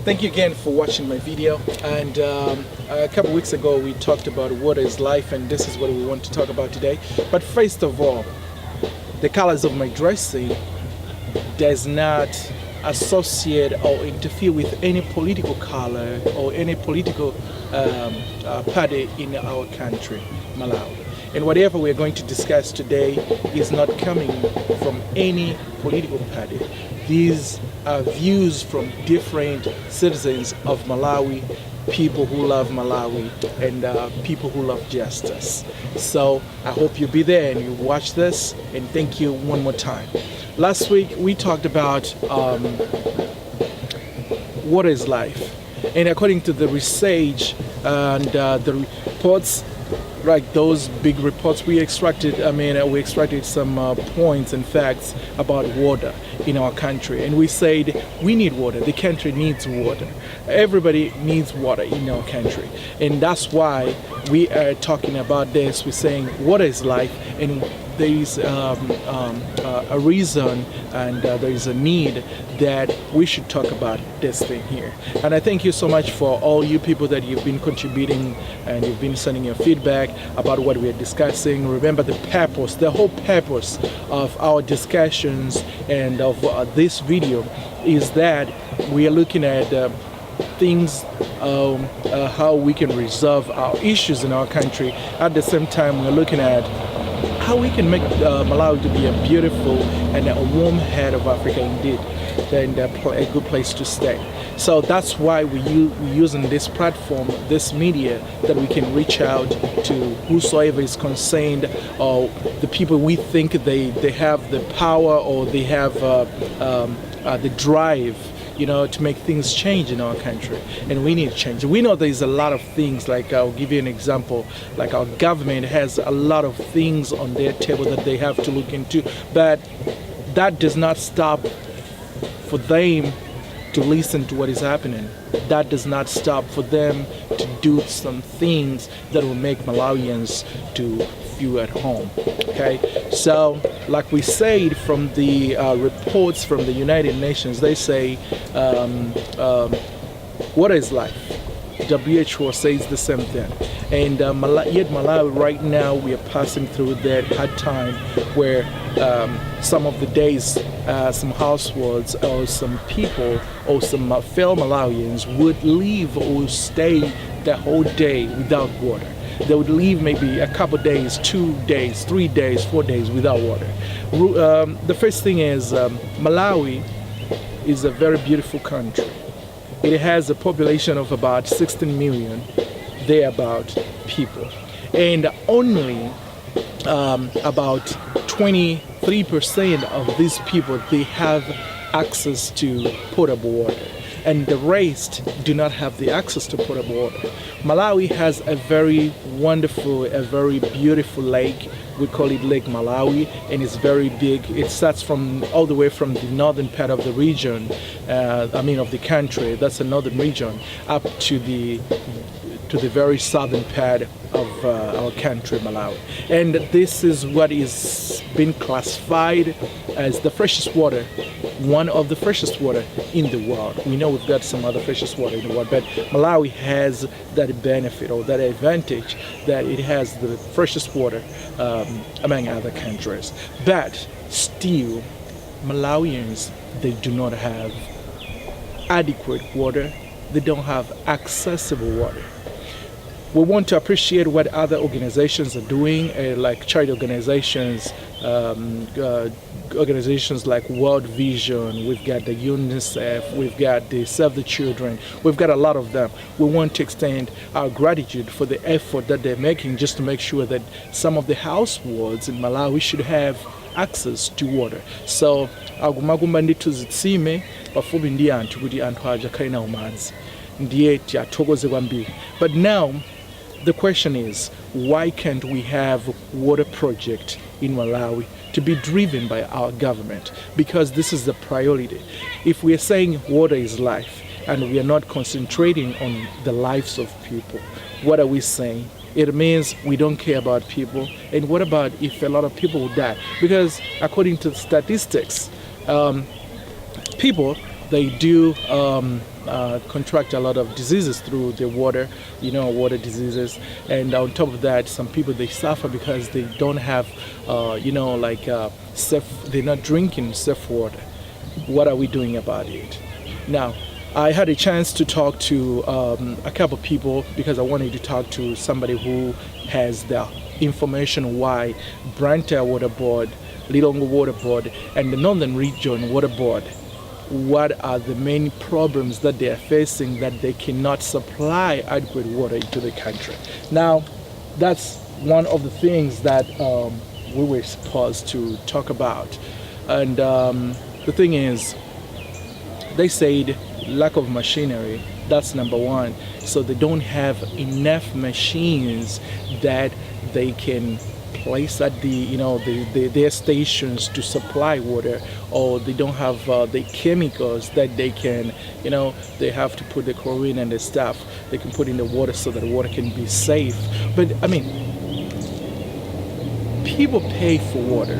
Thank you again for watching my video. And a couple weeks ago we talked about what is life, and this is what we want to talk about today. But first of all, the colors of my dressing does not associate or interfere with any political color or any political party in our country, Malawi. And whatever we're going to discuss today is not coming from any political party. These are views from different citizens of Malawi, people who love Malawi, and people who love justice. So I hope you'll be there and you watch this, and thank you one more time. Last week we talked about what is life, and according to the research and the reports, like those big reports we extracted, we extracted some points and facts about water in our country, and we said we need water, the country needs water, everybody needs water in our country, and that's why we are talking about this. We're saying water is life, and there is a reason and there is a need that we should talk about this thing here. And I thank you so much for all you people that you've been contributing and you've been sending your feedback about what we are discussing. Remember, the purpose, the whole purpose of our discussions and of this video is that we are looking at things, how we can resolve our issues in our country. At the same time, we're looking at how we can make Malawi to be a beautiful and a warm head of Africa indeed, and a good place to stay. So that's why we're using this platform, this media, that we can reach out to whosoever is concerned, or the people we think they have the power or they have the drive, to make things change in our country. And we need change. We know there's a lot of things, like I'll give you an example, like our government has a lot of things on their table that they have to look into, but that does not stop for them to listen to what is happening. That does not stop for them to do some things that will make Malawians to feel at home. Okay, so like we said, from the reports from the United Nations, they say what is life? WHO says the same thing, and yet Malawi right now we are passing through that hard time where some of the days some households or some people or some fellow Malawians would leave or stay the whole day without water. They would leave maybe a couple days, 2 days, 3 days, 4 days without water. The first thing is Malawi is a very beautiful country. It has a population of about 16 million, thereabout people, and only about 23% of these people, they have access to potable water, and the rest do not have the access to potable water. Malawi has a very wonderful, a very beautiful lake. We call it Lake Malawi, and it's very big. It starts from all the way from the northern part of the region, of the country. That's the northern region, up to the very southern part of our country, Malawi. And this is what is being classified as the freshest water, one of the freshest water in the world. We know we've got some other freshest water in the world, but Malawi has that benefit or that advantage that it has the freshest water among other countries. But still, Malawians, they do not have adequate water. They don't have accessible water. We want to appreciate what other organizations are doing, like charity organizations, organizations like World Vision. We've got the UNICEF, we've got the Save the Children, we've got a lot of them. We want to extend our gratitude for the effort that they're making just to make sure that some of the households in Malawi should have access to water. So agumagumba ndithu zitsime pafupi ndi anthu kuti anthu aja akhale nawo madzi, ndiye tiyathokoze kwambiri. But now the question is, why can't we have water project in Malawi to be driven by our government? Because this is the priority. If we are saying water is life and we are not concentrating on the lives of people, what are we saying? It means we don't care about people. And what about if a lot of people will die? Because according to statistics, people, they do contract a lot of diseases through the water, water diseases. And on top of that, some people they suffer because they don't have, safe. They're not drinking safe water. What are we doing about it? Now, I had a chance to talk to a couple of people because I wanted to talk to somebody who has the information why Branta Water Board, Lilongwe Water Board, and the Northern Region Water Board, what are the main problems that they are facing that they cannot supply adequate water into the country. Now, that's one of the things that we were supposed to talk about. And the thing is, they said lack of machinery, that's number one. So they don't have enough machines that they can place at their stations to supply water, or they don't have the chemicals that they can, they have to put the chlorine and the stuff they can put in the water so that the water can be safe. But I mean, people pay for water.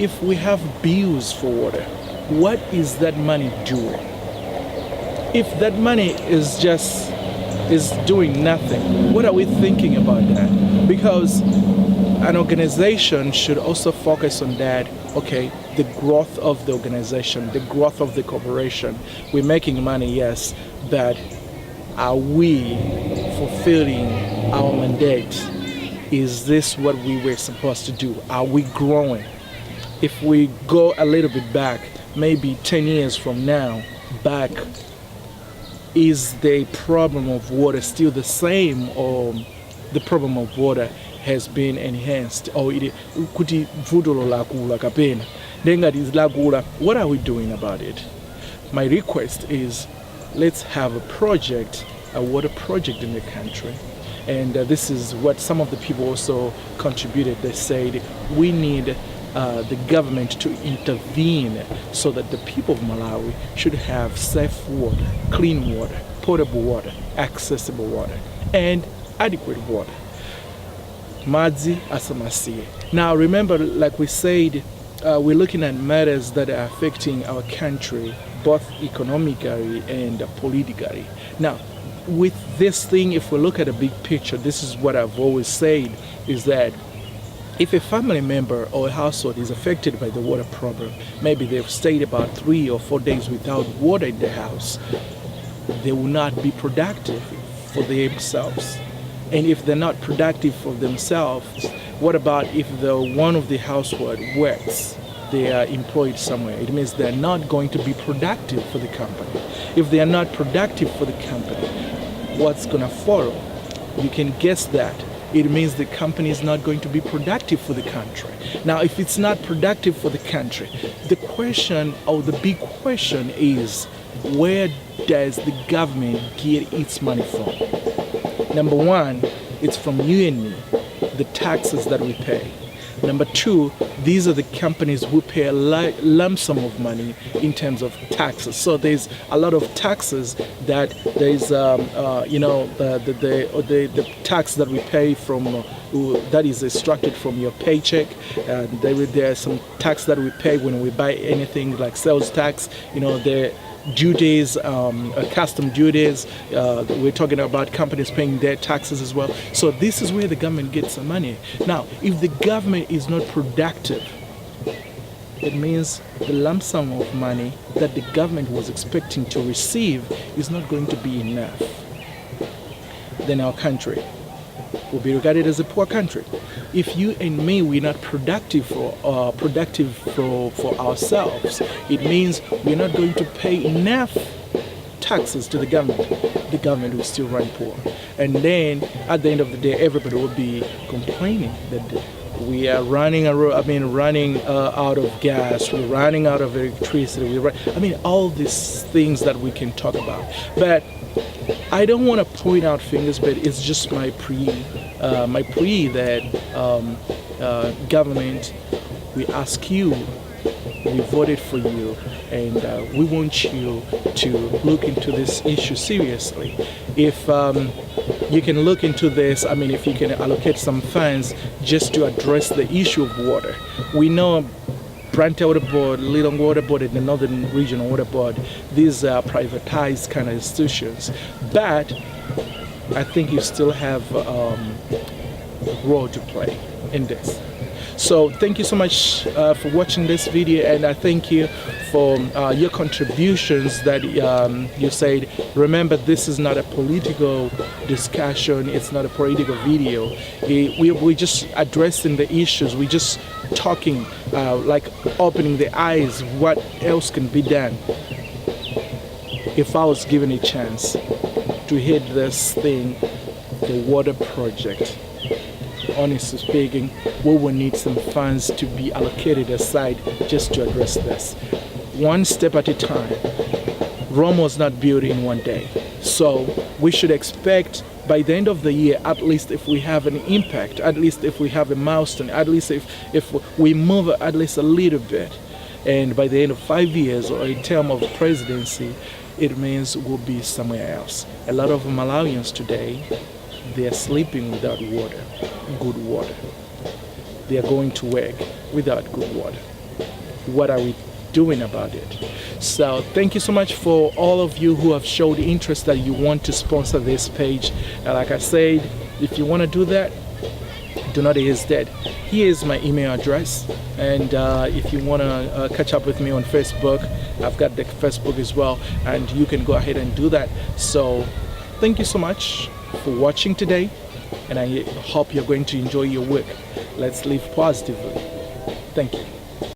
If we have bills for water, what is that money doing? If that money is doing nothing, what are we thinking about that? Because an organization should also focus on that, okay, the growth of the organization, the growth of the corporation. We're making money, yes, but are we fulfilling our mandate? Is this what we were supposed to do? Are we growing? If we go a little bit back, maybe 10 years from now, back, is the problem of water still the same, or the problem of water has been enhanced, or what are we doing about it? My request is, let's have a water project in the country. And this is what some of the people also contributed. They said we need the government to intervene so that the people of Malawi should have safe water, clean water, potable water, accessible water, and adequate water. Madzi asamasiye. Now remember, like we said, we're looking at matters that are affecting our country, both economically and politically. Now, with this thing, if we look at a big picture, this is what I've always said, is that if a family member or a household is affected by the water problem, maybe they've stayed about 3 or 4 days without water in the house, they will not be productive for themselves. And if they're not productive for themselves, what about if one of the household works? They are employed somewhere. It means they're not going to be productive for the company. If they are not productive for the company, what's going to follow? You can guess that. It means the company is not going to be productive for the country. Now, if it's not productive for the country, the question, or the big question is, where does the government get its money from? Number one, it's from you and me, the taxes that we pay. Number two, these are the companies who pay a lump sum of money in terms of taxes. So there's a lot of taxes that there's, the tax that we pay from, that is extracted from your paycheck. There's some tax that we pay when we buy anything, like sales tax, the duties, custom duties. We're talking about companies paying their taxes as well. So this is where the government gets the money. Now, if the government is not productive, it means the lump sum of money that the government was expecting to receive is not going to be enough. Then our country will be regarded as a poor country. If you and me, we're not productive for ourselves, it means we're not going to pay enough taxes to the government. The government will still run poor. And then at the end of the day, everybody will be complaining that we are running out of gas, we're running out of electricity, all these things that we can talk about. But I don't want to point out fingers, but it's just my plea that government, we ask you, we voted for you, and we want you to look into this issue seriously. If you can look into this, if you can allocate some funds just to address the issue of water. We know Branta Water Board, Lilong Water Board, and the Northern Regional Water Board, these are privatized kind of institutions. But I think you still have a role to play in this. So thank you so much for watching this video, and I thank you for your contributions that you said. Remember, this is not a political discussion, it's not a political video. We're just addressing the issues, we're just talking, like opening the eyes, what else can be done. If I was given a chance to hit this thing, the water project, honestly speaking, we will need some funds to be allocated aside just to address this. One step at a time. Rome was not built in one day. So we should expect by the end of the year, at least if we have an impact, at least if we have a milestone, at least if we move at least a little bit, and by the end of 5 years or a term of presidency, it means we'll be somewhere else. A lot of Malawians today, they are sleeping without water, good water. They are going to work without good water. What are we doing about it? So thank you so much for all of you who have showed interest that you want to sponsor this page. And like I said, if you want to do that, do not hesitate. Here is my email address, and if you want to catch up with me on Facebook, I've got the Facebook as well, and you can go ahead and do that. So thank you so much for watching today, and I hope you're going to enjoy your week. Let's live positively. Thank you.